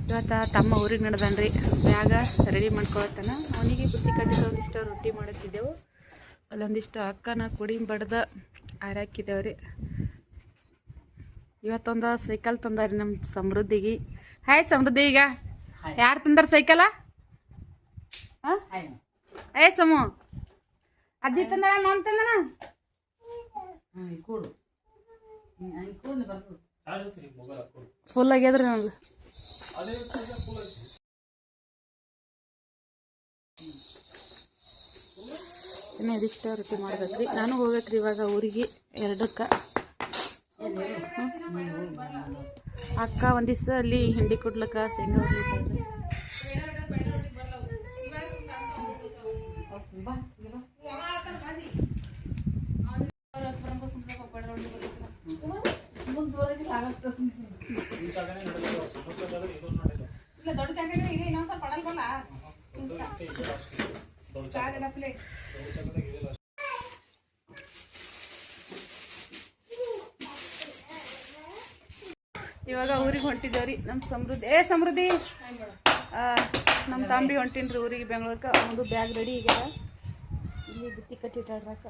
ಇವತ್ತು ತಮ್ಮ ಊರಿಗೆ ನಡೆದನ್ರಿ. ಬ್ಯಾಗ ರೆಡಿ ಮಾಡ್ಕೊಳತ್ತಾನ. ಅವನಿಗೆ ಬುತ್ತಿ ಕಟ್ಟಿದ ಒಂದಿಷ್ಟು ರೊಟ್ಟಿ ಮಾಡುತ್ತಿದ್ದೆವು. ಅಲ್ಲೊಂದಿಷ್ಟು ಅಕ್ಕನ ಕುಡಿ ಬಡ್ದ ಆರಾಕಿದ್ದೇವ್ರಿ. ಇವತ್ತೊಂದು ಸೈಕಲ್ ತಂದಾರಿ ನಮ್ಮ ಸಮೃದ್ಧಿಗೆ. ಹಾಯ್ ಸಮೃದ್ಧಿ. ಈಗ ಯಾರು ತಂದಾರ ಸೈಕಲ? ಏ ಸಮು, ಅಜ್ಜಿ ತಂದಾಳ ಮಾಮ್ ತಂದಾನ? ಫುಲ್ ಆಗ್ಯದ್ರಿ ನಮ್ದು. ಇನ್ನು ಇದಿಷ್ಟ ರೊಟ್ಟಿ ಮಾಡ್ಬೇಕ್ರಿ. ನಾನು ಹೋಗ್ಬೇಕ್ರಿ ಇವಾಗ ಊರಿಗೆ 2ಕ್ಕೆ. ಅಕ್ಕ ಒಂದಿವ್ಸ ಅಲ್ಲಿ ಹಿಂಡಿ ಕೊಡ್ಲಕ್ಕ ಶೇಂಗಾ ಹುರ್ಲಿಕ್ಕೆ. ಇವಾಗ ಊರಿಗೆ ಹೊಂಟಿದ್ದೇವ್ರಿ. ನಮ್ಮ ಸಮೃದ್ಧಿ ನಮ್ಮ ತಂಬಿ ಹೊಂಟಿನ್ರಿ ಊರಿಗೆ ಬೆಂಗಳೂರಿಗೆ. ಒಂದು ಬ್ಯಾಗ್ ರೆಡಿ ಈಗ ಇಲ್ಲಿ ಬುತ್ತಿ ಕಟ್ಟಿಟ್ಟಾಡ್ರಾಕ.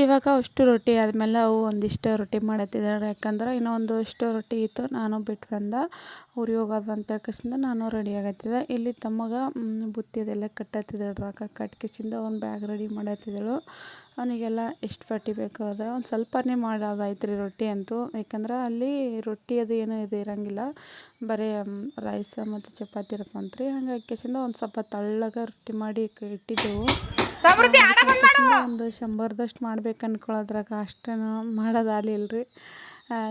ಇವಾಗ ಅಷ್ಟು ರೊಟ್ಟಿ ಆದಮೇಲೆ ಅವು ಒಂದಿಷ್ಟು ರೊಟ್ಟಿ ಮಾಡತ್ತಿದ್ದಾರೆ. ಯಾಕಂದ್ರೆ ಇನ್ನೂ ಒಂದಷ್ಟು ರೊಟ್ಟಿ ಇತ್ತು. ನಾನು ಬಿಟ್ಟು ಬಂದ ಊರಿಗೆ ಹೋಗೋದು ಅಂತ ಹೇಳ್ಕಸಿಂದ ನಾನು ರೆಡಿ ಆಗತ್ತಿದ್ದೆ. ಇಲ್ಲಿ ತಮಗೆ ಬುತ್ತಿ ಅದೆಲ್ಲ ಕಟ್ಟತ್ತಿದ್ದಾಳ್ರಾಕ. ಕಟ್ಕಿಸಿಂದ ಒಂದು ಬ್ಯಾಗ್ ರೆಡಿ ಮಾಡತ್ತಿದ್ದಳು. ಅವನಿಗೆಲ್ಲ ಎಷ್ಟು ಪಟ್ಟಿ ಬೇಕು ಅದ ಒಂದು ಸ್ವಲ್ಪನೇ ಮಾಡೋದಾಯ್ತು ರೀ ರೊಟ್ಟಿ ಅಂತೂ. ಯಾಕಂದ್ರೆ ಅಲ್ಲಿ ರೊಟ್ಟಿ ಅದು ಏನೂ ಇದು ಇರೋಂಗಿಲ್ಲ, ಬರೀ ರೈಸ್ ಮತ್ತು ಚಪಾತಿ ಇರ್ತಂತ್ರಿ. ಹಂಗೆ ಹಾಕಿಸಿಂದ ಒಂದು ಸ್ವಲ್ಪ ತಳ್ಳಗೆ ರೊಟ್ಟಿ ಮಾಡಿ ಇಟ್ಟಿದ್ದೆವು. ಒಂದು 100ದಷ್ಟು ಮಾಡ್ಬೇಕು ಅನ್ಕೊಳ್ಳೋದ್ರಾಗ ಅಷ್ಟೇನು ಮಾಡೋದಾಗಲಿಲ್ಲ ರೀ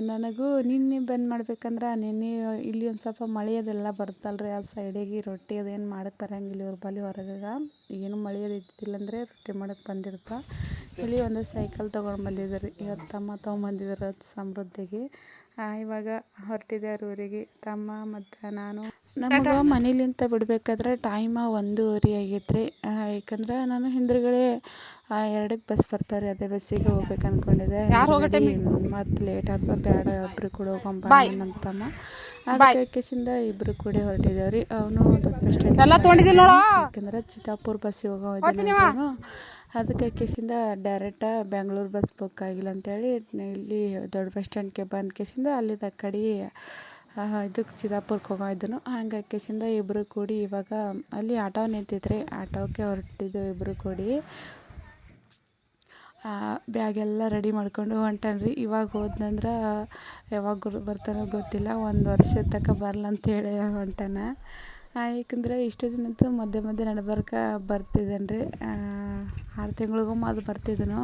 ನನಗೂ. ನಿನ್ನೆ ಬಂದು ಮಾಡ್ಬೇಕಂದ್ರೆ ನಿನ್ನೆ ಇಲ್ಲಿ ಒಂದು ಸ್ವಲ್ಪ ಮಳೆ ಅದೆಲ್ಲ ಬರ್ತಲ್ರಿ ಆ ಸೈಡಿಗೆ. ರೊಟ್ಟಿ ಅದೇನು ಮಾಡಕ್ಕೆ ಬರೋಂಗಿಲ್ಲ ಇವ್ರ ಬಳಿ ಹೊರಗೆ. ಏನು ಮಳೆ ಅದು ಇದ್ದಿಲ್ಲ ಅಂದರೆ ರೊಟ್ಟಿ ಮಾಡಕ್ಕೆ ಬಂದಿರ್ತ. ಇಲ್ಲಿ ಒಂದು ಸೈಕಲ್ ತೊಗೊಂಡು ಬಂದಿದ್ದಾರೆ ಇವತ್ತು. ತಮ್ಮ ತೊಗೊಂಬಂದಿದ್ದಾರೆ ಸಮೃದ್ಧಿಗೆ. ಇವಾಗ ಹೊರಟಿದ್ದಾರೆ ಊರಿಗೆ ತಮ್ಮ ಮತ್ತು ನಾನು. ನಮಗೆ ಮನೇಲಿಂದ ಬಿಡಬೇಕಾದ್ರೆ ಟೈಮ 1:30 ಆಗೈತ್ರಿ. ಯಾಕಂದ್ರೆ ನಾನು ಹಿಂದ್ರುಗಡೆ 2ಕ್ಕೆ ಬಸ್ ಬರ್ತಾರೆ, ಅದೇ ಬಸ್ಸಿಗೆ ಹೋಗ್ಬೇಕು ಅಂದ್ಕೊಂಡಿದ್ದೆ. ಮತ್ತು ಲೇಟ್ ಆಗ್ತದೆ, ಬೇಡ ಇಬ್ಬರು ಕೂಡ ಹೋಗಂಬ ನಮ್ಮ ತಮ್ಮ. ಅದಕ್ಕೆ ಇಬ್ಬರು ಕೂಡ ಹೊರಟಿದ್ದೇವ್ರಿ. ಅವನು ದೊಡ್ಡ ಬಸ್ ಸ್ಟ್ಯಾಂಡ್, ಯಾಕಂದ್ರೆ ಚಿತ್ತಾಪುರ ಬಸ್ಸಿಗೆ ಹೋಗೋ. ಅದಕ್ಕೆ ಕೇಸಿಂದ ಡೈರೆಕ್ಟ ಬೆಂಗಳೂರು ಬಸ್ ಬುಕ್ ಆಗಿಲ್ಲ ಅಂತೇಳಿ ಇಲ್ಲಿ ದೊಡ್ಡ ಬಸ್ ಸ್ಟ್ಯಾಂಡ್ಗೆ ಬಂದ ಕೇಸಿಂದ ಅಲ್ಲಿದ್ದ ಕಡೆ ಇದಕ್ಕೆ ಚಿತ್ತಾಪುರಕ್ಕೆ ಹೋಗೋದನ್ನು. ಹಂಗೆ ಕೇಸಿಂದ ಇಬ್ಬರು ಕೂಡಿ ಇವಾಗ ಅಲ್ಲಿ ಆಟೋ ನಿಂತಿದ್ರಿ. ಆಟೋಕ್ಕೆ ಹೊರಟಿದ್ದು ಇಬ್ಬರು ಕೂಡಿ. ಬ್ಯಾಗೆಲ್ಲ ರೆಡಿ ಮಾಡ್ಕೊಂಡು ಹೊಂಟನ್ರಿ. ಇವಾಗ ಹೋದ್ನಂದ್ರೆ ಯಾವಾಗ ಬರ್ತಾನೋ ಗೊತ್ತಿಲ್ಲ. 1 ವರ್ಷದ ತನಕ ಬರಲ್ಲ ಅಂತೇಳಿ ಹೊಂಟಾನ. ಯಾಕಂದರೆ ಇಷ್ಟು ದಿನದ್ದು ಮಧ್ಯೆ ನಡ್ಬರ್ಕ ಬರ್ತಿದ್ದೇನೆ ರೀ. 6 ತಿಂಗಳಿಗೊಮ್ಮೆ ಅದು ಬರ್ತಿದ್ದನು.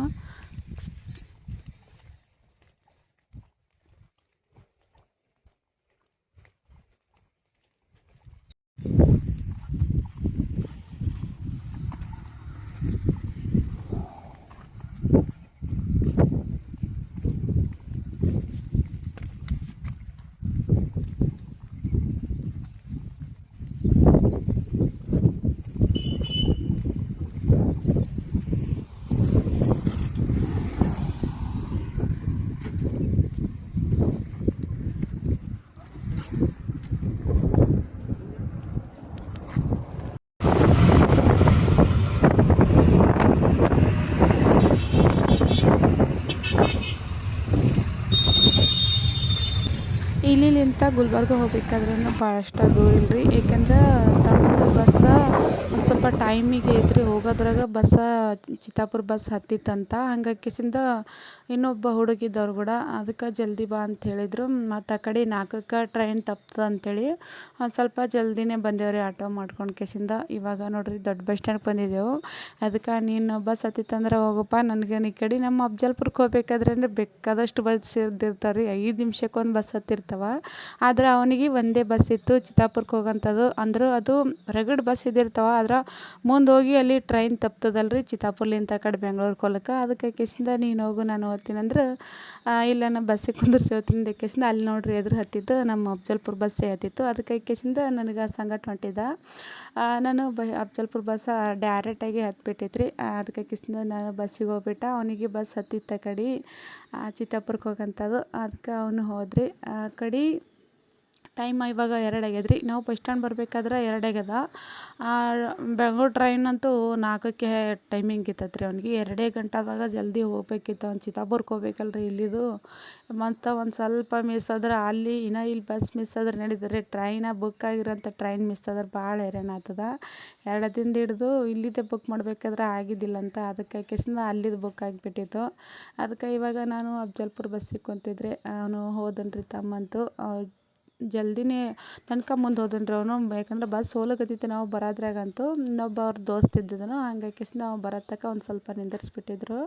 ಇಲ್ಲಿಂದ ಗುಲ್ಬರ್ಗ ಹೋಗ್ಬೇಕಾದ್ರೂ ಭಾಳಷ್ಟು ದೂರ ಇಲ್ರಿ, ಏಕೆಂದ್ರೆ ತಮ್ಮದು ಬಸ್ಸ ಸ್ವಲ್ಪ ಟೈಮಿಗೆ ಐತ್ರಿ ಹೋಗೋದ್ರಾಗ. ಚಿತ್ತಾಪುರ ಬಸ್ ಹತ್ತಿತ್ತಂತ, ಹಂಗಾಕಿಸಿಂದ ಇನ್ನೊಬ್ಬ ಹುಡುಗಿದ್ದವ್ರು ಕೂಡ ಅದಕ್ಕೆ ಜಲ್ದಿ ಬಾ ಅಂತ ಹೇಳಿದರು. ಮತ್ತು ಆ ಕಡೆ 4ಕ್ಕೆ ಟ್ರೈನ್ ತಪ್ತದೆ ಅಂಥೇಳಿ ಸ್ವಲ್ಪ ಜಲ್ದಿನೇ ಬಂದೇವ್ರಿ ಆಟೋ ಮಾಡ್ಕೊಂಡು ಕೇಸಿಂದ. ಇವಾಗ ನೋಡ್ರಿ ದೊಡ್ಡ ಬಸ್ ಸ್ಟ್ಯಾಂಡ್ಗೆ ಬಂದಿದ್ದೆವು. ಅದಕ್ಕೆ ನೀನು ಬಸ್ ಹತ್ತಿತ್ತಂದ್ರೆ ಹೋಗಪ್ಪ, ನನಗೆ ಈ ಕಡೆ ನಮ್ಮ ಅಫ್ಜಲ್ಪುರಕ್ಕೆ ಹೋಗ್ಬೇಕಾದ್ರೆ ಬೇಕಾದಷ್ಟು ಬಸ್ ಇದ್ದಿರ್ತಾವೆ ರೀ, 5 ನಿಮಿಷಕ್ಕೊಂದು ಬಸ್ ಹತ್ತಿರ್ತಾವೆ. ಆದ್ರೆ ಅವನಿಗೆ ಒಂದೇ ಬಸ್ ಇತ್ತು ಚಿತ್ತಾಪುರಕ್ಕೆ ಹೋಗೋಂಥದ್ದು. ಅಂದ್ರೆ ಅದು ರಗಡ್ ಬಸ್ ಇದ್ದಿರ್ತಾವೆ, ಆದ್ರೆ ಮುಂದೆ ಹೋಗಿ ಅಲ್ಲಿ ಟ್ರೈನ್ ತಪ್ತದಲ್ರಿ ಚಿತ್ತಾಪುರ್ಲಿಂದ ಆ ಕಡೆ ಬೆಂಗ್ಳೂರಿಗೆ ಹೋಗ್ಲಿಕ್ಕೆ. ಅದಕ್ಕೆ ಕೇಸಿಂದ ನೀನು ಹೋಗು ನಾನು ಹೋಗ್ತೀನಿ ಅಂದ್ರೆ ಇಲ್ಲ, ನಾನು ಬಸ್ಸಿಗೆ ಕುಂದಿರ್ಸೋತೀನಿ ಕೇಸಿಂದ. ಅಲ್ಲಿ ನೋಡ್ರಿ ಎದುರು ಹತ್ತಿದ್ದು ನಮ್ಮ ಅಫ್ಜಲ್ಪುರ ಬಸ್ಸೇ ಹತ್ತಿತ್ತು. ಅದಕ್ಕೆ ಕೇಸಿಂದ ನನಗೆ ಸಂಗಟ ಹೊಂಟಿದ್ದ. ನಾನು ಅಫ್ಜಲ್ಪುರ ಬಸ್ ಡೈರೆಕ್ಟಾಗಿ ಹತ್ಬಿಟ್ಟೈತ್ರಿ. ಅದಕ್ಕೆ ಕೇಸಿಂದ ನಾನು ಬಸ್ಸಿಗೆ ಹೋಗ್ಬಿಟ್ಟ, ಅವನಿಗೆ ಬಸ್ ಹತ್ತಿತ್ತ ಕಡೆ ಚಿತ್ತಾಪುರಕ್ಕೆ ಹೋಗೋಂಥದ್ದು. ಅದಕ್ಕೆ ಅವನು ಹೋದ್ರಿ. ಆ ಕಡೆ ಟೈಮ್ ಇವಾಗ 2 ಆಗ್ಯದ್ರಿ. ನಾವು ಬಸ್ ಸ್ಟ್ಯಾಂಡ್ ಬರಬೇಕಾದ್ರೆ 2 ಆಗ್ಯದ. ಬೆಂಗ್ಳೂರು ಟ್ರೈನ್ ಅಂತೂ 4ಕ್ಕೆ ಟೈಮಿಂಗ್ ಇತ್ತತ್ರಿ ಅವ್ನಿಗೆ. 2 ಗಂಟೆದಾಗ ಜಲ್ದಿ ಹೋಗ್ಬೇಕಿತ್ತು ಅವ್ನು. ಚಿತ್ತಾಪುರಕ್ಕೆ ಹೋಗ್ಬೇಕಲ್ರಿ ಇಲ್ಲಿದು. ಮತ್ತು ಒಂದು ಸ್ವಲ್ಪ ಮಿಸ್ ಆದ್ರೆ ಅಲ್ಲಿ ಇಲ್ಲಿ ಬಸ್ ಮಿಸ್ ಆದ್ರೆ ನಡೀತದೆ, ಟ್ರೈನ ಬುಕ್ ಆಗಿರೋಂಥ ಟ್ರೈನ್ ಮಿಸ್ ಆದ್ರೆ ಭಾಳ ಹೈರಾಣ ಆಗ್ತದೆ. 2 ದಿನದ ಹಿಡ್ದು ಇಲ್ಲಿದ್ದೇ ಬುಕ್ ಮಾಡಬೇಕಾದ್ರೆ ಆಗಿದ್ದಿಲ್ಲ ಅಂತ, ಅದಕ್ಕೆ ಕೇಸಿಂದ ಅಲ್ಲಿದ್ದು ಬುಕ್ ಆಗಿಬಿಟ್ಟಿತ್ತು. ಅದಕ್ಕೆ ಇವಾಗ ನಾನು ಅಫ್ಜಲ್ಪುರ ಬಸ್ಸಿಗೆ ಕುಂತಿದ್ರೆ ಅವನು ಹೋದನ್ರಿ ತಮ್ಮಂತು. ಜಲ್ದಿನೇ ನನ್ಕ ಮುಂದೆ ಹೋದನ್ರಿ ಅವನು, ಯಾಕಂದ್ರೆ ಬಸ್ ಹೋಲಕತ್ತಿತ್ತು ನಾವು ಬರೋದ್ರಾಗಂತೂ. ಇನ್ನೊಬ್ಬ ಅವ್ರ ದೋಸ್ತ್ ಇದ್ದಿದ್ದನು, ಹಂಗಾಗಿ ನಾವು ಬರೋತಕ್ಕ ಒಂದು ಸ್ವಲ್ಪ ನಿಂದಿರಿಸ್ಬಿಟ್ಟಿದ್ರು.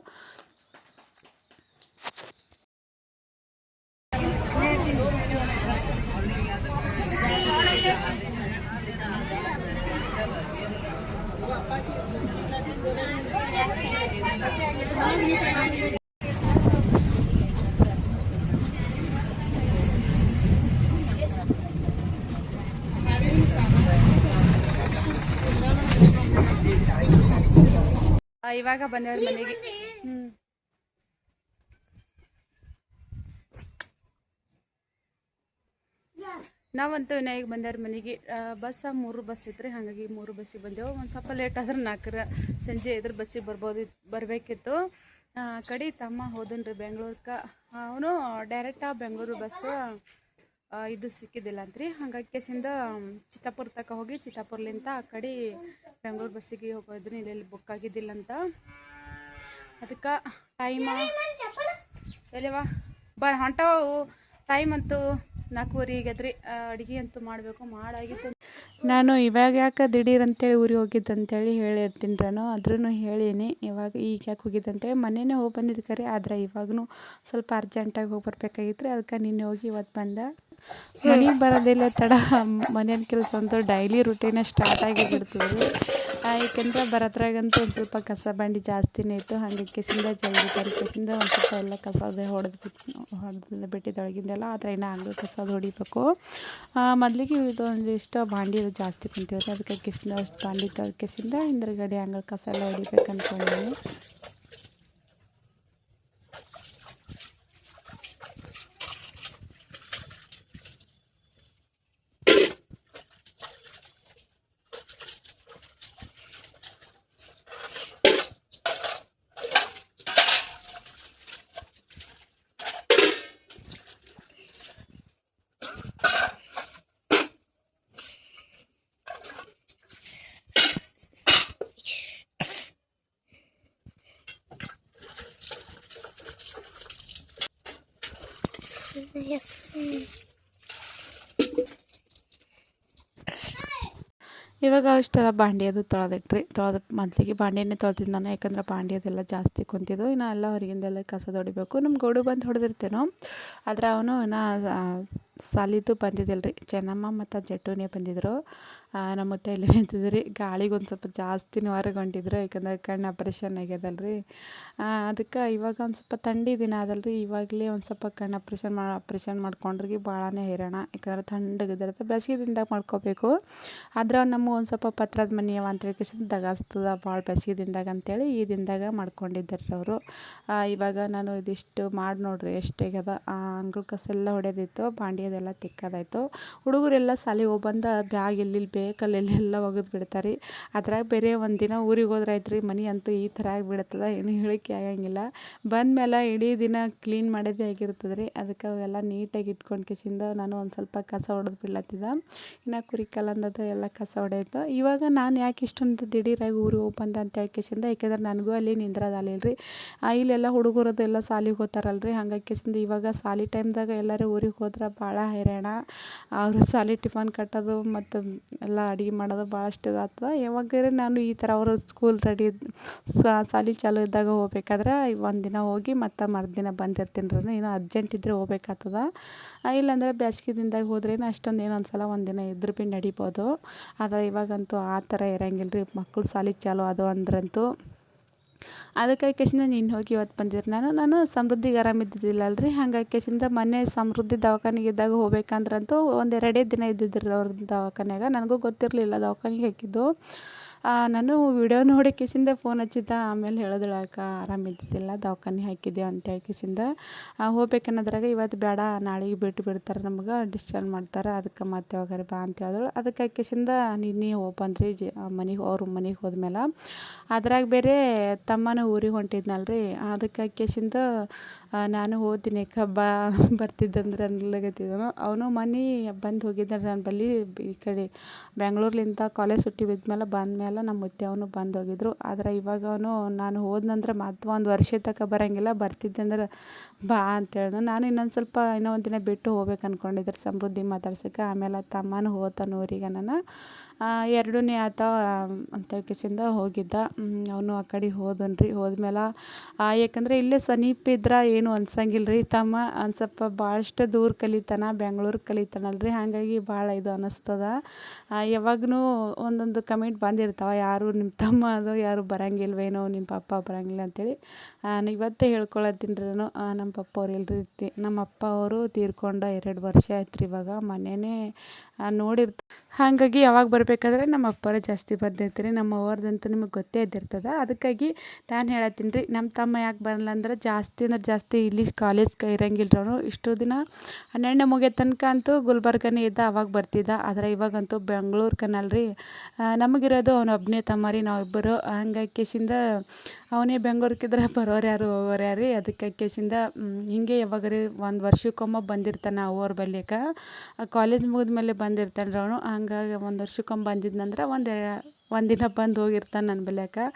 ಇವಾಗ ಬಂದೇವ್ರ ಮನೆಗೆ. ನಾವಂತೂ ಈಗ ಬಂದೇವ್ರ ಮನೆಗೆ. ಬಸ್ಸಾಗ 3 ಬಸ್ ಇತ್ತು, ಹಾಗಾಗಿ 3 ಬಸ್ಸಿಗೆ ಬಂದೆವು. ಒಂದು ಸ್ವಲ್ಪ ಲೇಟ್ ಆದ್ರೆ 4 ಸಂಜೆ ಎದುರು ಬಸ್ಸಿಗೆ ಬರಬೇಕಿತ್ತು. ಕಡೆ ತಮ್ಮ ಹೋದನ್ರಿ ಬೆಂಗ್ಳೂರ್ಗೆ. ಅವನು ಡೈರೆಕ್ಟಾಗಿ ಬೆಂಗಳೂರು ಬಸ್ಸು ಇದು ಸಿಕ್ಕಿದ್ದಿಲ್ಲ ಅಂತ್ರಿ. ಹಾಗಾಗಿ ಕೇಸಿಂದ ಚಿತ್ತಾಪುರ ತನಕ ಹೋಗಿ ಚಿತ್ತಾಪುರ್ಲಿಂದ ಆ ಕಡೆ ಬೆಂಗ್ಳೂರು ಬಸ್ಸಿಗೆ ಹೋಗೋದ್ರಿ. ಇಲ್ಲಿ ಬುಕ್ ಆಗಿದ್ದಿಲ್ಲ ಅಂತ. ಅದಕ್ಕೆ ಟೈಮ ಎಲ್ಲಿವಾ ಹೊಂಟವು. ಟೈಮ್ ಅಂತೂ 4:15 ಆಗ್ಯದ್ರಿ. ಅಡುಗೆ ಅಂತೂ ಮಾಡಬೇಕು, ಮಾಡಾಗಿತ್ತು. ನಾನು ಇವಾಗ ಯಾಕೆ ದಿಢೀರ್ ಅಂತೇಳಿ ಊರಿಗೆ ಹೋಗಿದ್ದಂತೇಳಿ ಹೇಳಿರ್ತೀನಿ ನಾನು. ಆದ್ರೂ ಹೇಳೀನಿ ಇವಾಗ ಈಗ ಯಾಕೆ ಹೋಗಿದ್ದಂತೇಳಿ. ಮೊನ್ನೆನೇ ಹೋಗಿ ಬಂದಿದ್ದು ಕರೆ, ಆದರೆ ಇವಾಗೂ ಸ್ವಲ್ಪ ಅರ್ಜೆಂಟಾಗಿ ಹೋಗಿ ಬರ್ಬೇಕಾಗಿತ್ತು ರೀ. ಅದಕ್ಕೆ ನಿನ್ನೆ ಹೋಗಿ ಇವತ್ತು ಬಂದೆ. ಮನೆಗೆ ಬರೋದಿಲ್ಲ ತಡ, ಮನೇನ ಕೆಲಸ ಅಂತೂ ಡೈಲಿ ರೂಟೀನೇ ಸ್ಟಾರ್ಟ್ ಆಗಿ ಬಿಡ್ತೀವಿ ರೀ. ಏಕೆಂದ್ರೆ ಬರೋದ್ರಾಗಂತೂ ಒಂದು ಸ್ವಲ್ಪ ಕಸ ಬಂಡಿ ಜಾಸ್ತಿನೇ ಇತ್ತು. ಹಾಗೆ ಕೆಸಿಂದ ಜಲ್ದಿ ಕೆಸಿಂದ ಒಂದು ಸ್ವಲ್ಪ ಎಲ್ಲ ಕಸದ ಹೊಡೆದು ಬಿಟ್ಟಿದ್ದೊಳಗಿಂದೆಲ್ಲ. ಆದರೆ ಇನ್ನು ಅಂಗಳ ಕಸದ ಹೊಡಿಬೇಕು. ಮೊದಲಿಗೆ ಇದೊಂದಿಷ್ಟು ಬಾಂಡಿ ಜಾಸ್ತಿ ಕುಂತೀವಿ, ಅದಕ್ಕೆ ಕೆಸಿಂದ ಅಷ್ಟು ಬಾಂಡಿ ಕೆಸಿಂದ ಹಿಂದ್ಗಡೆ ಅಂಗಳ ಕಸ ಎಲ್ಲ ಹೊಡಿಬೇಕು ಅಂದ್ಕೊಂಡಿದ್ದೀನಿ. ಇವಾಗ ಅಷ್ಟೆಲ್ಲ ಬಾಂಡೆ ಅದು ತೊಳೆದಿಟ್ರಿ. ಮೊದಲಿಗೆ ಬಾಂಡೆನೇ ತೊಳೆದಿದ್ದು ನಾನು, ಯಾಕಂದ್ರೆ ಬಾಂಡೆ ಅದೆಲ್ಲ ಜಾಸ್ತಿ ಕುಂತಿದ್ದು. ಇನ್ನು ಎಲ್ಲ ಹೊರಗಿಂದೆಲ್ಲ ಕಸದ ಹೊಡಿಬೇಕು. ನಮ್ಮ ಗೌಡು ಬಂದು ಹೊಡೆದಿರ್ತೇನೋ, ಆದರೆ ಅವನು ಇನ್ನು ಸಾಲಿದ್ದು ಬಂದಿದ್ದಿಲ್ಲ ರೀ. ಚೆನ್ನಮ್ಮ ಮತ್ತು ಜಟ್ಟುನೇ ಬಂದಿದ್ದರು. ನಮ್ಮ ಮುತ್ತೆ ಇಲ್ಲಿ ನಿಂತಿದ್ರಿ. ಗಾಳಿಗೆ ಒಂದು ಸ್ವಲ್ಪ ಜಾಸ್ತಿನೇ ಹೊರಗೆ ಹೊಂಟಿದ್ರು, ಯಾಕಂದ್ರೆ ಕಣ್ಣು ಆಪ್ರೇಷನ್ ಆಗ್ಯದಲ್ರಿ. ಅದಕ್ಕೆ ಇವಾಗ ಒಂದು ಸ್ವಲ್ಪ ಥಂಡಿ ದಿನ ಅದಲ್ರಿ, ಇವಾಗಲೇ ಒಂದು ಸ್ವಲ್ಪ ಕಣ್ಣು ಆಪ್ರೇಷನ್ ಮಾಡ್ಕೊಂಡ್ರಿಗೆ ಭಾಳನೇ ಹೈರಾಣ. ಯಾಕಂದ್ರೆ ಥಂಡಗಿದಿರುತ್ತೆ. ಬೇಸಿಗೆ ದಿನದಾಗ ಮಾಡ್ಕೋಬೇಕು. ಆದ್ರೆ ನಮ್ಮ ಒಂದು ಸ್ವಲ್ಪ ಪತ್ರದ ಮನೆ ಅವ ಅಂತೇಳಿ ದಗಾಸ್ತದ ಭಾಳ ಬೇಸಿಗೆ ದಿನದಾಗ ಅಂತೇಳಿ ಈ ದಿನದಾಗ ಮಾಡ್ಕೊಂಡಿದ್ದಾರೆ ಅವರು. ಇವಾಗ ನಾನು ಇದಿಷ್ಟು ಮಾಡಿ ನೋಡ್ರಿ ಎಷ್ಟಾಗ್ಯದ. ಅಂಗಳ ಕಸ ಎಲ್ಲ ಹೊಡೆಯೋದಿತ್ತು, ಬಾಂಡಿ ಅದೆಲ್ಲ ತಿಕ್ಕೋದಾಯ್ತು. ಹುಡುಗರೆಲ್ಲ ಶಾಲೆಗೆ ಹೋಗಿ ಬಂದು ಬ್ಯಾಗ್ ಎಲ್ಲೆಲ್ಲಿ ಬೇಕಲ್ಲಿ ಎಲ್ಲೆಲ್ಲ ಒಗೆದು ಬಿಡ್ತಾರೆ. ಅದ್ರಾಗ ಬೇರೆ ಒಂದಿನ ಊರಿಗೆ ಹೋದ್ರೆ ಆಯ್ತು ರೀ, ಮನೆ ಅಂತೂ ಈ ಥರ ಆಗಿಬಿಡ್ತದೆ, ಏನು ಹೇಳಿಕೆ ಆಗಂಗಿಲ್ಲ. ಬಂದಮೇಲೆ ಇಡೀ ದಿನ ಕ್ಲೀನ್ ಮಾಡೋದೇ ಆಗಿರ್ತದೆ ರೀ. ಅದಕ್ಕೆ ಅವೆಲ್ಲ ನೀಟಾಗಿ ಇಟ್ಕೊಂಡು ಕಿಸಿಂದ ನಾನು ಒಂದು ಸ್ವಲ್ಪ ಕಸ ಹೊಡೆದು ಬಿಡ್ಲತ್ತಿದ್ದೆ. ಇನ್ನು ಕುರಿ ಕಲ್ಲಂದದ ಎಲ್ಲ ಕಸ ಹೊಡೆಯಿತು. ಇವಾಗ ನಾನು ಯಾಕೆ ಇಷ್ಟೊಂದು ದಿಢೀರಾಗಿ ಊರಿಗೆ ಹೋಗಿ ಬಂದೆ ಅಂತ ಹೇಳ್ಕೇಸಿಂದ, ಯಾಕೆಂದ್ರೆ ನನಗೂ ಅಲ್ಲಿ ನಿಂದ್ರದಾಲಿಲ್ಲ ರೀ. ಇಲ್ಲೆಲ್ಲ ಹುಡುಗರದೆಲ್ಲ ಶಾಲೆಗೆ ಹೋಗ್ತಾರಲ್ರಿ, ಹಂಗಾಗಿ ಕೇಸಿಂದ ಇವಾಗ ಶಾಲೆ ಟೈಮ್ದಾಗ ಎಲ್ಲರೂ ಊರಿಗೆ ಹೋದ್ರೆ ಭಾಳ ಹೈರಾಣ. ಅವರು ಶಾಲೆ ಟಿಫನ್ ಕಟ್ಟೋದು ಮತ್ತು ಎಲ್ಲ ಅಡುಗೆ ಮಾಡೋದು ಭಾಳಷ್ಟು ಇದಾಗ್ತದೆ. ಯಾವಾಗಾರೆ ನಾನು ಈ ಥರ ಅವರು ಸ್ಕೂಲ್ ರೆಡಿ ಶಾಲೆ ಚಾಲು ಇದ್ದಾಗ ಹೋಗ್ಬೇಕಾದ್ರೆ ಒಂದಿನ ಹೋಗಿ ಮತ್ತು ಮರುದಿನ ಬಂದಿರ್ತೀನಿ ರೀ. ಇನ್ನೂ ಅರ್ಜೆಂಟ್ ಇದ್ದರೆ ಹೋಗ್ಬೇಕಾಗ್ತದೆ. ಇಲ್ಲಾಂದರೆ ಬೇಸಿಗೆ ದಿನದಾಗ ಹೋದ್ರೇನು ಅಷ್ಟೊಂದು ಏನೋ ಒಂದು ಸಲ ಒಂದಿನ ಇದ್ರೆ ಭೀ ನಡಿಬೋದು. ಆದರೆ ಇವಾಗಂತೂ ಆ ಥರ ಇರಂಗಿಲ್ಲ ರೀ, ಮಕ್ಕಳು ಶಾಲೆ ಚಾಲು ಅದು ಅಂದ್ರಂತೂ. ಅದಕ್ಕಾಗಿ ಕೇಸಿಂದ ನೀನು ಹೋಗಿ ಇವತ್ತು ಬಂದಿದ್ರಿ. ನಾನು ಸಮೃದ್ಧಿಗೆ ಆರಾಮಿದ್ದಿದ್ದಿಲ್ಲಲ್ರಿ, ಹಾಗಾಗಿ ಕೇಸಿಂದ ಮೊನ್ನೆ ಸಮೃದ್ಧಿ ದವಾಖಾನೆಗೆ ಇದ್ದಾಗ ಹೋಗ್ಬೇಕಂದ್ರಂತೂ ಒಂದು 2 ದಿನ ಇದ್ದಿದ್ರಿ ಅವ್ರ ದವಾಖಾನ್ಯಾಗ. ನನಗೂ ಗೊತ್ತಿರಲಿಲ್ಲ ದವಾಖಾನೆಗೆ ಹಾಕಿದ್ದು. ನಾನು ವಿಡಿಯೋ ನೋಡಿ ಕೇಸಿಂದ ಫೋನ್ ಹಚ್ಚಿದ್ದೆ. ಆಮೇಲೆ ಹೇಳಿದಳು, ಅಕ್ಕ ಆರಾಮಿದ್ದಿದ್ದಿಲ್ಲ, ದವಾಖಾನೆ ಹಾಕಿದ್ದೆ ಅಂತೇಳಿ ಕೇಸಿಂದ. ಹೋಗ್ಬೇಕನ್ನೋದ್ರಾಗ ಇವತ್ತು ಬೇಡ, ನಾಳೆಗೆ ಬಿಟ್ಟು ಬಿಡ್ತಾರೆ, ನಮ್ಗೆ ಡಿಸ್ಚಾರ್ಜ್ ಮಾಡ್ತಾರೆ, ಅದಕ್ಕೆ ಮತ್ತೆ ಯಾವಾಗಾರ ಬಾ ಅಂತ ಹೇಳಿದಳು. ಅದಕ್ಕೆ ಕೇಸಿಂದ ನಿನ್ನೆ ಹೋಗಿ ಬಂದ್ರಿ ಅವ್ರ ಮನೆಗೆ ಹೋದ್ಮೇಲೆ. ಅದ್ರಾಗ ಬೇರೆ ತಮ್ಮನ ಊರಿಗೆ ಹೊಂಟಿದ್ನಲ್ರಿ, ಅದಕ್ಕೆ ಕೇಸಿಂದ ನಾನು ಹೋಗ್ತೀನಿ ಅಕ್ಕ ಬರ್ತಿದ್ದಂದ್ರೆ ಅನ್ಲಗತ್ತಿದ್ದನು. ಅವನು ಮನೆ ಬಂದು ಹೋಗಿದ್ದಾನೆ ನನ್ನ ಬಳಿ. ಈ ಕಡೆ ಬೆಂಗ್ಳೂರ್ಲಿಂದ ಕಾಲೇಜ್ ಸುಟ್ಟಿ ಬಿದ್ಮೇಲೆ ಬಂದಮೇಲೆ ನಮ್ಮ ಮುತ್ತಿ ಅವನು ಬಂದು ಹೋಗಿದ್ರು. ಆದರೆ ಇವಾಗ ಅವನು ನಾನು ಹೋದ್ನಂದ್ರೆ ಮತ್ತೆ ಒಂದು ವರ್ಷ ತನಕ ಬರೋಂಗಿಲ್ಲ, ಬರ್ತಿದ್ದೆ ಅಂದ್ರೆ ಬಾ ಅಂತೇಳಿದ. ನಾನು ಇನ್ನೂ ಒಂದು ದಿನ ಬಿಟ್ಟು ಹೋಗ್ಬೇಕು ಅಂದ್ಕೊಂಡಿದ್ದೆ ಸಮೃದ್ಧಿ ಮಾತಾಡ್ಸೋಕ್ಕೆ. ಆಮೇಲೆ ತಮ್ಮನೂ ಹೋತಾನೆ ಊರಿಗೆ, ನಾನು 2 ಆತ ಅಂತೇಳಿ ಕೇಸಿಂದ ಹೋಗಿದ್ದ. ಅವನು ಆ ಕಡೆ ಹೋದನ್ರಿ. ಹೋದ್ಮೇಲೆ ಯಾಕಂದರೆ ಇಲ್ಲೇ ಸಮೀಪ ಇದ್ರೆ ಏನು ಅನ್ಸಂಗಿಲ್ಲ ರೀ. ತಮ್ಮ ಒಂದು ಸ್ವಲ್ಪ ಭಾಳಷ್ಟು ದೂರ ಕಲಿತಾನೆ, ಬೆಂಗ್ಳೂರು ಕಲಿತಾನಲ್ರಿ, ಹಾಗಾಗಿ ಭಾಳ ಇದು ಅನ್ನಿಸ್ತದ. ಯಾವಾಗೂ ಒಂದೊಂದು ಕಮೆಂಟ್ ಬಂದಿರ್ತಾವೆ, ಯಾರು ನಿಮ್ಮ ತಮ್ಮ ಅದು ಯಾರು ಬರೋಂಗಿಲ್ವೇನೋ, ನಿಮ್ಮ ಪಪ್ಪ ಬರೋಂಗಿಲ್ಲ ಅಂತೇಳಿ. ಇವತ್ತೇ ಹೇಳ್ಕೊಳತ್ತೀನಿ ರೀ ನಾನು. ನಮ್ಮ ಪಪ್ಪ ಅವ್ರು ಇಲ್ರಿ, ನಮ್ಮ ಅಪ್ಪ ಅವರು ತೀರ್ಕೊಂಡು 2 ವರ್ಷ ಆಯ್ತು ರೀ. ಇವಾಗ ಮೊನ್ನೆನೇ ಹಾಗಾಗಿ ಯಾವಾಗ ಬರಬೇಕಾದ್ರೆ ನಮ್ಮ ಅಪ್ಪರೇ ಜಾಸ್ತಿ ಬಂದಿರ್ತೀರಿ. ನಮ್ಮ ಅವ್ರದ್ದಂತೂ ನಿಮಗೆ ಗೊತ್ತೇ ಇದ್ದಿರ್ತದೆ. ಅದಕ್ಕಾಗಿ ನಾನು ಹೇಳತ್ತೀನಿ ರೀ, ನಮ್ಮ ತಮ್ಮ ಯಾಕೆ ಬರಲ್ಲ ಅಂದ್ರೆ ಜಾಸ್ತಿ ಅಂದ್ರೆ ಜಾಸ್ತಿ ಇಲ್ಲಿ ಕಾಲೇಜ್ಗೆ ಇರಂಗಿಲ್ಲ ರೀ ಅವನು. ಇಷ್ಟು ದಿನ 12ನೇ ಮುಗಿಯೋ ತನಕ ಅಂತೂ ಗುಲ್ಬರ್ಗನೇ ಇದ್ದ, ಅವಾಗ ಬರ್ತಿದ್ದ. ಆದರೆ ಇವಾಗಂತೂ ಬೆಂಗ್ಳೂರು ಕನಲ್ರಿ. ನಮಗಿರೋದು ಅವನು ಒಬ್ಬನೇ ತಮ್ಮ ರೀ, ನಾವಿಬ್ಬರು. ಹಂಗಾಗಿ ಕೇಸಿಂದ ಅವನೇ ಬೆಂಗ್ಳೂರ್ಗಿದ್ರೆ ಬರೋರು ಯಾರು ಹೋಗೋರು ಯಾರು ರೀ. ಅದಕ್ಕೆ ಕೇಸಿಂದ ಹಿಂಗೆ ಯಾವಾಗಾರಿ 1 ವರ್ಷಕ್ಕೊಮ್ಮೆ ಬಂದಿರ್ತಾನೆ ಅವ್ರ ಬಳಿಗೆ. ಕಾಲೇಜ್ ಮುಗಿದ್ಮೇಲೆ ಬಂದಿರ್ತಾನೆ ರೀ ಅವನು. ಹಂಗಾಗಿ 1 ವರ್ಷಕ್ಕೊಮ್ಮೆ ಬಂದಿದ್ನಂದ್ರೆ ಒಂದಿನ ಬಂದು ಹೋಗಿರ್ತಾನೆ ನನ್ನ ಬಳಿಗೆ.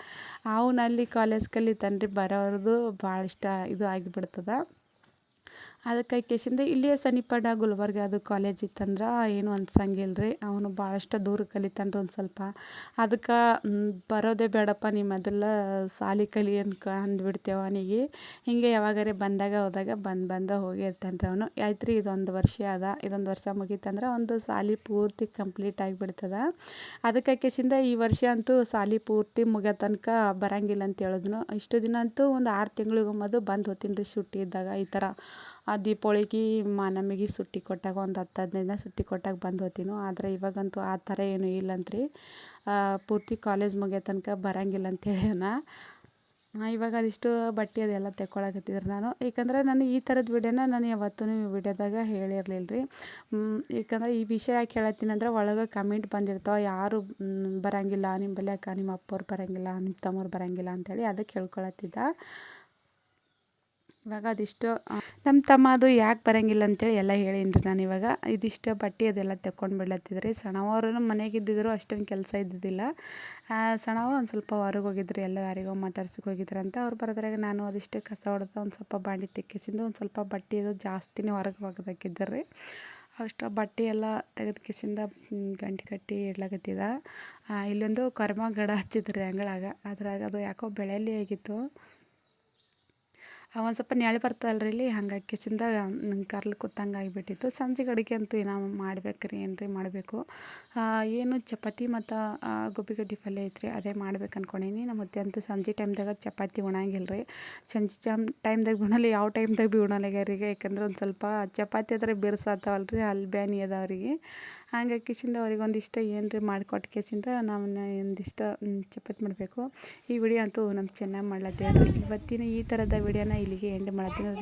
ಅವನು ಅಲ್ಲಿ ಕಾಲೇಜ್ ಕಲಿತಾನೆ ರೀ, ಬರೋರ್ದು ಭಾಳ ಇಷ್ಟ ಇದು ಆಗಿಬಿಡ್ತದೆ. ಅದಕ್ಕಾಗಿ ಕೇಸಿಂದ ಇಲ್ಲಿಯೇ ಸಮೀಪದ ಗುಲ್ಬರ್ಗ ಅದು ಕಾಲೇಜ್ ಇತ್ತಂದ್ರೆ ಏನು ಅನ್ಸಂಗಿಲ್ಲ ರೀ. ಅವನು ಭಾಳಷ್ಟು ದೂರ ಕಲಿತಾನೆ ರೀ ಒಂದು ಸ್ವಲ್ಪ. ಅದಕ್ಕೆ ಬರೋದೇ ಬೇಡಪ್ಪ, ನೀ ಮೊದಲು ಶಾಲೆ ಕಲಿ ಅಂದ್ಬಿಡ್ತೇವೆ ಅವನಿಗೆ. ಹೀಗೆ ಯಾವಾಗಾರೆ ಬಂದಾಗ ಹೋದಾಗ ಬಂದು ಹೋಗಿರ್ತಾನೆ ರೀ ಅವನು. ಆಯ್ತು ರೀ, ಇದೊಂದು ವರ್ಷ ಅದ, ಇದೊಂದು ವರ್ಷ ಮುಗೀತಂದ್ರೆ ಒಂದು ಶಾಲೆ ಪೂರ್ತಿ ಕಂಪ್ಲೀಟ್ ಆಗಿಬಿಡ್ತದೆ. ಅದಕ್ಕೆ ಕೇಸಿಂದ ಈ ವರ್ಷ ಅಂತೂ ಶಾಲೆ ಪೂರ್ತಿ ಮುಗಿಯೋ ತನಕ ಬರೋಂಗಿಲ್ಲ ಅಂತ ಹೇಳಿದ್ನು. ಇಷ್ಟು ದಿನ ಅಂತೂ ಒಂದು 6 ತಿಂಗಳಿಗೊಮ್ಮದು ಬಂದು ಹೋಗ್ತೀನಿ ರೀ ಸುಟ್ಟಿ ಇದ್ದಾಗ. ಈ ಥರ ದೀಪಾವಳಿಗೆ ನಮಗೆ ಸುಟ್ಟಿ ಕೊಟ್ಟಾಗ ಒಂದು 10-15 ದಿನ ಸುಟ್ಟಿ ಕೊಟ್ಟಾಗ ಬಂದು ಹೋಗ್ತೀನೋ. ಆದರೆ ಇವಾಗಂತೂ ಆ ಥರ ಏನೂ ಇಲ್ಲಂತ್ರಿ. ಪೂರ್ತಿ ಕಾಲೇಜ್ ಮುಗಿಯೋ ತನಕ ಬರೋಂಗಿಲ್ಲ ಅಂತೇಳಿ ಇವಾಗ ಅದಿಷ್ಟು ಬಟ್ಟೆ ಅದೆಲ್ಲ ತೆಕ್ಕೊಳಕತ್ತಿದ್ರು ನಾನು. ಏಕೆಂದರೆ ನಾನು ಈ ಥರದ ವಿಡಿಯೋನ ನಾನು ಯಾವತ್ತೂ ವಿಡಿಯೋದಾಗ ಹೇಳಿರಲಿಲ್ಲ ರೀ. ಏಕೆಂದರೆ ಈ ವಿಷಯ ಯಾಕೆ ಹೇಳತ್ತೀನಿ ಅಂದ್ರೆ ಒಳಗೆ ಕಮೆಂಟ್ ಬಂದಿರ್ತಾವೆ, ಯಾರು ಬರೋಂಗಿಲ್ಲ ನಿಮ್ಮ ಬಲ್ಯಾಕ, ನಿಮ್ಮ ಅಪ್ಪವ್ರು ಬರೋಂಗಿಲ್ಲ, ನಿಮ್ಮ ತಮ್ಮವ್ರು ಬರೋಂಗಿಲ್ಲ ಅಂತೇಳಿ. ಅದಕ್ಕೆ ಹೇಳ್ಕೊಳತ್ತಿದ್ದ. ಇವಾಗ ಅದಿಷ್ಟು ನಮ್ಮ ತಮ್ಮ ಅದು ಯಾಕೆ ಬರೋಂಗಿಲ್ಲ ಅಂತೇಳಿ ಎಲ್ಲ ಹೇಳೀನಿ ರೀ ನಾನು. ಇವಾಗ ಇದಿಷ್ಟು ಬಟ್ಟೆ ಅದೆಲ್ಲ ತೆಕ್ಕೊಂಡು ಬಿಡ್ಲತ್ತಿದ್ರಿ. ಸಣ್ಣವರು ಮನೆಗಿದ್ದಿದ್ರು ಅಷ್ಟೊಂದು ಕೆಲಸ ಇದ್ದಿದ್ದಿಲ್ಲ. ಸಣ್ಣವ ಒಂದು ಸ್ವಲ್ಪ ಹೊರಗೆ ಹೋಗಿದ್ರು, ಎಲ್ಲೋ ಯಾರಿಗೋ ಮಾತಾಡ್ಸಕ್ಕೆ ಹೋಗಿದ್ರಂತ. ಅವ್ರು ಬರೋದ್ರಾಗ ನಾನು ಅದಿಷ್ಟು ಕಸ ಹೊಡೆದು ಒಂದು ಸ್ವಲ್ಪ ಬಾಂಡೆ ತೆಕ್ಕಿಸಿಂದ ಒಂದು ಸ್ವಲ್ಪ ಬಟ್ಟೆ ಅದು ಜಾಸ್ತಿನೇ ಹೊರಗೆ ಒಗೆದಾಕಿದ್ದರು. ಅಷ್ಟು ಬಟ್ಟೆ ಎಲ್ಲ ತೆಗೆದು ಕಿಸಿಂದ ಗಂಟು ಕಟ್ಟಿ ಇಡ್ಲಾಕತ್ತಿದ. ಇಲ್ಲೊಂದು ಕರ್ಮ ಗಡ ಹಚ್ಚಿದ್ರಿ ಅಂಗಳಾಗ. ಅದ್ರಾಗ ಅದು ಯಾಕೋ ಬೆಳೆಯಲ್ಲಿ ಆಗಿತ್ತು. ಒಂದು ಸ್ವಲ್ಪ ನೆರಳು ಬರ್ತದಲ್ರಿ ಇಲ್ಲಿ, ಹಂಗಾಗಿ ಕಿಸಿಂದ ಕರ್ಲು ಕೂತಂಗೆ ಆಗಿಬಿಟ್ಟಿತ್ತು. ಸಂಜೆಗೆ ಅಡುಗೆ ಅಂತೂ ಏನೋ ಮಾಡ್ಬೇಕು ರೀ, ಏನು ರೀ ಮಾಡಬೇಕು. ಏನು ಚಪಾತಿ ಮತ್ತು ಗೋಬಿಗಡ್ಡೆ ಪಲ್ಯ ಐತ್ರಿ, ಅದೇ ಮಾಡ್ಬೇಕು ಅಂದ್ಕೊಂಡೀನಿ. ನಮ್ಮ ಮುದ್ದೆ ಅಂತೂ ಸಂಜೆ ಟೈಮ್ದಾಗ ಚಪಾತಿ ಉಣಂಗಿಲ್ಲ ರೀ. ಸಂಜೆ ಟೈಮ್ದಾಗ ಉಣಲ್ಲ, ಯಾವ ಟೈಮ್ದಾಗ ಭೀ ಉಣಲಾಗ್ಯಾರಿಗೆ. ಯಾಕಂದ್ರೆ ಒಂದು ಸ್ವಲ್ಪ ಚಪಾತಿ ಆದರೆ ಬಿರ್ಸಾತಾವಲ್ಲ ರೀ, ಅಲ್ಲಿ ಬ್ಯಾನಿ ಅದ ಅವರಿಗೆ. ಹಂಗಾಗಿ ಕಿಸಿಂದ ಅವ್ರಿಗೆ ಒಂದಿಷ್ಟು ಏನು ರೀ ಮಾಡಿಕೊಟ್ಟು ಕೇಸಿಂದ ನಾವು ಒಂದಿಷ್ಟು ಚಪಾತಿ ಮಾಡಬೇಕು. ಈ ವಿಡಿಯೋ ಅಂತೂ ನಮ್ಮ ಚೆನ್ನಾಗಿ ಮಾಡ್ಲತ್ತೇವೆ ರೀ. ಇವತ್ತಿನ ಈ ಥರದ ವಿಡಿಯೋನ ಇಲ್ಲಿಗೆ ಎಂಡ್ ಮಾಡ್ತೀನಿ.